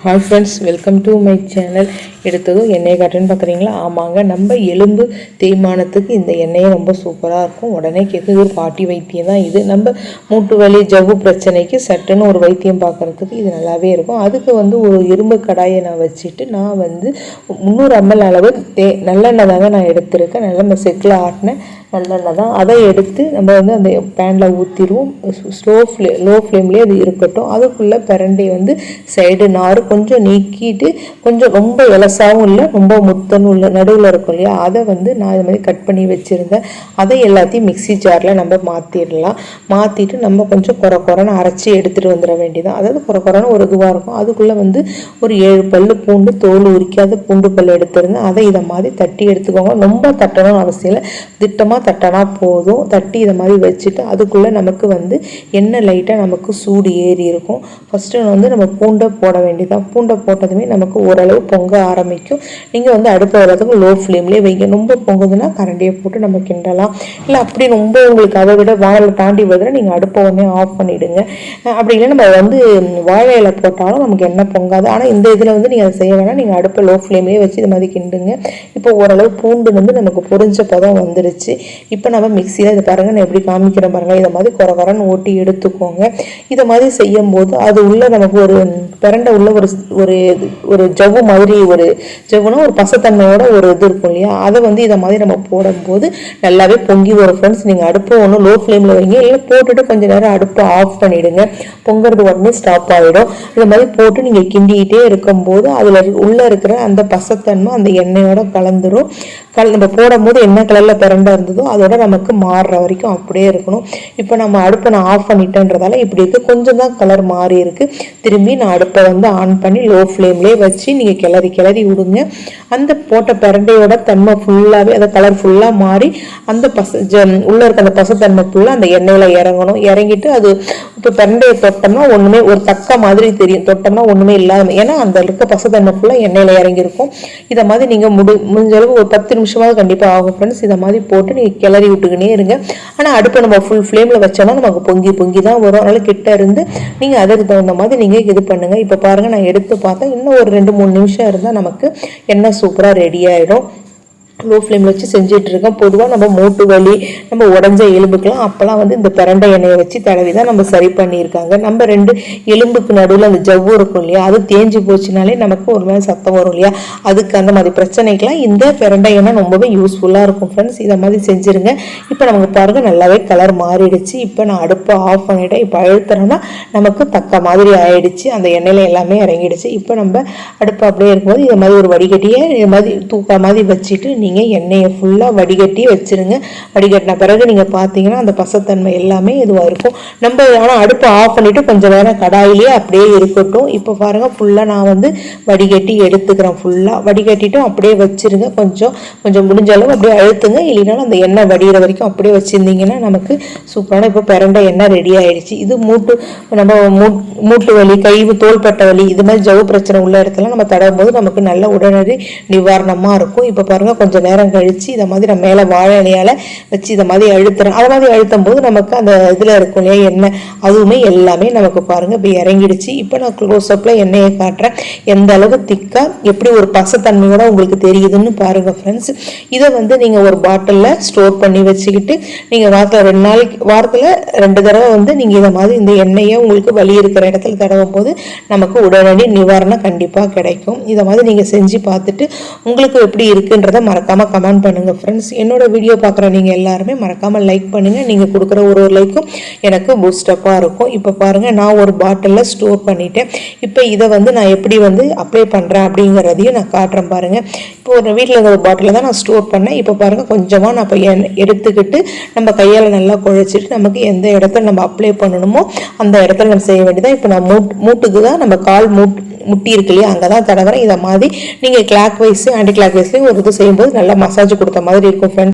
Hi friends, welcome to my channel. எடுத்ததும் எண்ணெய் காட்டுன்னு பார்க்குறீங்களா? ஆமாங்க, நம்ம எலும்பு தேய்மானத்துக்கு இந்த எண்ணெயை ரொம்ப சூப்பராக இருக்கும். உடனே கேட்குது ஒரு பாட்டி வைத்தியம் தான் இது. நம்ம மூட்டு வலி ஜவ்வு பிரச்சனைக்கு சட்டுன்னு ஒரு வைத்தியம் பார்க்குறதுக்கு இது நல்லாவே இருக்கும். அதுக்கு ஒரு இரும்பு கடாயை நான் வச்சுட்டு நான் 300 ml அளவு நல்லெண்ணெய் தாங்க நான் எடுத்திருக்கேன். நல்ல செக்கில் ஆட்டினேன் நல்லெண்ணெய் தான். அதை எடுத்து நம்ம அந்த பேனில் ஊற்றிடுவோம். லோ ஃப்ளேம்லேயே அது இருக்கட்டும். அதுக்குள்ளே பிரண்டை சைடு நார் கொஞ்சம் நீக்கிட்டு, கொஞ்சம் ரொம்ப இலசாவும் இல்லை ரொம்ப முத்தனும் இல்லை, நடுவில் இருக்கும் இல்லையா, அதை நான் இது மாதிரி கட் பண்ணி வச்சுருந்தேன். அதை எல்லாத்தையும் மிக்சி ஜாரில் நம்ம மாற்றிடலாம். மாற்றிட்டு நம்ம கொஞ்சம் குறைன்னு அரைச்சி எடுத்துகிட்டு வந்துட வேண்டியதான். அதாவது குறைன்னு ஒரு இதுவாக இருக்கும். அதுக்குள்ளே ஒரு 7 பல் பூண்டு, தோல் உரிக்காத பூண்டு பல் எடுத்துருந்தேன். அதை இதை மாதிரி தட்டி எடுத்துக்கோங்க. ரொம்ப தட்டணும்னு அவசியம் இல்லை, திட்டமாக தட்டினா போதும். தட்டி இதை மாதிரி வச்சுட்டு அதுக்குள்ளே நமக்கு எண்ணெய் லைட்டாக நமக்கு சூடு ஏறி இருக்கும். ஃபஸ்ட்டு நம்ம பூண்டை போட வேண்டியதான். பூண்டை போட்டதுமே நமக்கு ஓரளவு பொங்க ஆரம்பிக்கும். நீங்கள் அடுப்பு வரதுக்கு லோ ஃப்ளேம்லேயே வைங்க. ரொம்ப பொங்குதுன்னா கரண்டியை போட்டு நம்ம கிண்டலாம். இல்லை அப்படி ரொம்ப உங்களுக்கு அதை விட வாழை தாண்டி வருதுன்னா நீங்கள் அடுப்பை உடனே ஆஃப் பண்ணிவிடுங்க. அப்படி இல்லை நம்ம வாழை இலை போட்டாலும் நமக்கு எண்ணெய் பொங்காது. ஆனால் இந்த இதில் நீங்கள் அதை செய்ய வேணாம். நீங்கள் அடுப்பை லோ ஃப்ளேம்லேயே வச்சு இது மாதிரி கிண்டுங்க. இப்போ ஓரளவு பூண்டு நமக்கு பொரிஞ்ச பதம் வந்துருச்சு. இப்போ நம்ம மிக்சியில் இதை பாருங்கள், நான் எப்படி காமிக்கிறேன் பாருங்கள். இதை மாதிரி குறைன்னு ஓட்டி எடுத்துக்கோங்க. இதை மாதிரி செய்யும் போது அது உள்ள நமக்கு ஒரு பிரண்டை உள்ள ஒரு ஜவ்வு மாதிரி, ஒரு ஜவ்வுனா ஒரு பசத்தன்மையோட ஒரு இது இருக்கும் இல்லையா, அதை இதை மாதிரி நம்ம போடும்போது நல்லாவே பொங்கி வரும். ஃப்ரெண்ட்ஸ், நீங்கள் அடுப்பை லோ ஃப்ளேமில் வைங்க. இல்லை போட்டுட்டு கொஞ்சம் நேரம் அடுப்பை ஆஃப் பண்ணிவிடுங்க. பொங்குறது உடனே ஸ்டாப் ஆகிடும். இதை மாதிரி போட்டு நீங்கள் கிண்டிக்கிட்டே இருக்கும்போது அதில் உள்ளே இருக்கிற அந்த பசத்தன்மை அந்த எண்ணெயோட கலந்துரும். நம்ம போடும் போது என்ன கலரில் பிரண்டை இருந்ததோ அதோட நமக்கு மாறுற வரைக்கும் அப்படியே இருக்கணும். இப்போ நம்ம அடுப்பை நான் ஆஃப் பண்ணிட்டேன்றதால இப்படி இருக்குது. கொஞ்சம் தான் கலர் மாறி இருக்குது. திரும்பி நான் அடுப்பை ஆன் பண்ணி லோ ஃப்ளேம்லேயே வச்சு நீங்கள் கிளறி விடுங்க. அந்த போட்ட பிரண்டையோட தன்மை ஃபுல்லாகவே அந்த கலர் ஃபுல்லாக மாறி அந்த உள்ளே இருக்க அந்த பசத்தன்மை ஃபுல்லாக அந்த எண்ணெயில் இறங்கணும். இறங்கிட்டு அது இப்போ பிரண்டையை தொட்டோம்னா ஒன்றுமே ஒரு தக்க மாதிரி தெரியும். தொட்டோம்னா ஒன்றுமே இல்லாமல், ஏன்னா அந்த இருக்க பசத்தன்மை ஃபுல்லாக எண்ணெயில் இறங்கியிருக்கும். இதை மாதிரி நீங்கள் முடிஞ்ச அளவு ஒரு 10 நிமிஷமாவது கண்டிப்பாக ஆகும் ஃப்ரெண்ட்ஸ். இதை மாதிரி போட்டு நீங்கள் கிளறி விட்டுக்கினே இருங்க. ஆனால் அடுப்பை நம்ம ஃபுல் ஃப்ளேமில் வச்சோம்னா நமக்கு பொங்கி தான் வரும். அதனால் கிட்ட இருந்து நீங்கள் அதற்கு தகுந்த மாதிரி நீங்கள் இது பண்ணுங்கள். இப்போ பாருங்கள், நான் எடுத்து பார்த்தேன். இன்னும் ஒரு 2-3 நிமிஷம் இருந்தால் நமக்கு எண்ணெய் சூப்பராக ரெடி ஆகிடும். லோ ஃப்ளேமில் வச்சு செஞ்சிட்ருக்கோம். பொதுவாக நம்ம மூட்டு வலி, நம்ம உடஞ்ச எலும்புக்கெல்லாம் அப்போல்லாம் இந்த பிரண்டை எண்ணெயை வச்சு தடவி தான் நம்ம சரி பண்ணியிருக்காங்க. நம்ம 2 எலும்புக்கு நடுவில் அந்த ஜவ்வு இருக்கும் இல்லையா, அது தேஞ்சு போச்சுனாலே நமக்கு ஒரு மாதிரி சத்தம் வரும் இல்லையா, அதுக்கு அந்த மாதிரி பிரச்சனைக்கெல்லாம் இந்த பிரண்டை எண்ணெய் ரொம்பவே யூஸ்ஃபுல்லாக இருக்கும் ஃப்ரெண்ட்ஸ். இதை மாதிரி செஞ்சுருங்க. இப்போ நமக்கு பாருங்கள் நல்லாவே கலர் மாறிடுச்சு. இப்போ நான் அடுப்பை ஆஃப் பண்ணிவிட்டேன். இப்போ அழுத்துறோன்னா நமக்கு தக்க மாதிரி ஆயிடுச்சு. அந்த எண்ணெயில் எல்லாமே இறங்கிடுச்சு. இப்போ நம்ம அடுப்பு அப்படியே இருக்கும்போது இதை மாதிரி ஒரு வடிகட்டியை இது மாதிரி தூக்க மாதிரி வச்சுட்டு நீங்கள் எண்ணெயை ஃபுல்லாக வடிகட்டி வச்சுருங்க. வடிகட்டின பிறகு நீங்கள் பார்த்தீங்கன்னா அந்த பசத்தன்மை எல்லாமே இதுவாக இருக்கும். நம்ம ஆனால் அடுப்பை ஆஃப் பண்ணிவிட்டு கொஞ்சம் நேரம் கடாயிலே அப்படியே இருக்கட்டும். இப்போ பாருங்கள், ஃபுல்லாக நான் வடிகட்டி எடுத்துக்கிறேன். ஃபுல்லாக வடிகட்டிட்டும் அப்படியே வச்சுருங்க. கொஞ்சம் முடிஞ்ச அளவு அப்படியே அழுத்துங்க. இல்லைனாலும் அந்த எண்ணெய் வடிகிற வரைக்கும் அப்படியே வச்சுருந்தீங்கன்னா நமக்கு சூப்பரான இப்போ பிரண்டை எண்ணெய் ரெடி ஆகிடுச்சு. இது மூட்டு வலி, கை தோள்பட்ட வலி, இது மாதிரி ஜவ்வு பிரச்சனை உள்ள இடத்துல நம்ம தடவும் போது நமக்கு நல்ல உடனடி நிவாரணமாக இருக்கும். இப்போ பாருங்கள், கொஞ்சம் நேரம் கழிச்சு இதை மாதிரி நம்ம மேலே வாழை இலையால் வச்சு இதை மாதிரி அழுத்துறேன். அதை மாதிரி அழுத்தும் போது நமக்கு அந்த இதில் இருக்கும் இல்லையா எண்ணெய், அதுவுமே எல்லாமே நமக்கு பாருங்கள் இப்போ இறங்கிடுச்சு. இப்போ நான் க்ளோஸ்அப்பில் எண்ணெயை காட்டுறேன். எந்த அளவு திக்காக எப்படி ஒரு பசத்தன்மையோட உங்களுக்கு தெரியுதுன்னு பாருங்கள் ஃப்ரெண்ட்ஸ். இதை நீங்கள் ஒரு பாட்டிலில் ஸ்டோர் பண்ணி வச்சுக்கிட்டு நீங்கள் வாரத்தில் 2 தடவை நீங்கள் இதை மாதிரி இந்த எண்ணெயை உங்களுக்கு வலி இருக்கிற இடத்துல தடவும் போது நமக்கு உடனடி நிவாரணம் கண்டிப்பாக கிடைக்கும். இதை மாதிரி நீங்கள் செஞ்சு பார்த்துட்டு உங்களுக்கு எப்படி இருக்குன்றதை மறக்காமல் கமெண்ட் பண்ணுங்கள் ஃப்ரெண்ட்ஸ். என்னோட வீடியோ பார்க்குற நீங்கள் எல்லாருமே மறக்காமல் லைக் பண்ணுங்கள். நீங்கள் கொடுக்குற ஒரு லைக்கும் எனக்கு பூஸ்டப்பாக இருக்கும். இப்போ பாருங்கள், நான் ஒரு பாட்டிலில் ஸ்டோர் பண்ணிட்டேன். இப்போ இதை நான் எப்படி அப்ளை பண்ணுறேன் அப்படிங்கிறதையும் நான் காட்டுறேன் பாருங்கள். இப்போ ஒரு வீட்டில் இருந்த ஒரு பாட்டிலில் தான் நான் ஸ்டோர் பண்ணேன். இப்போ பாருங்கள், கொஞ்சமாக நான் இப்போ எடுத்துக்கிட்டு நம்ம கையால் நல்லா குழைச்சிட்டு நமக்கு எந்த இடத்துல நம்ம அப்ளை பண்ணணுமோ அந்த இடத்துல நம்ம செய்ய வேண்டியதான். இப்போ நான் மூட்டுக்கு தான் நம்ம கால் முட்டி இருக்கு இல்லையா, அங்கே தான் தடவுறேன். இதை மாதிரி நீங்கள் கிளாக் வைஸ் ஆன்டி கிளாக் வைஸ்லேயும் ஒரு இது செய்யும்போது நல்லா மசாஜ் கொடுத்த மாதிரி இருக்கும் ஃப்ரெண்ட்ஸ்.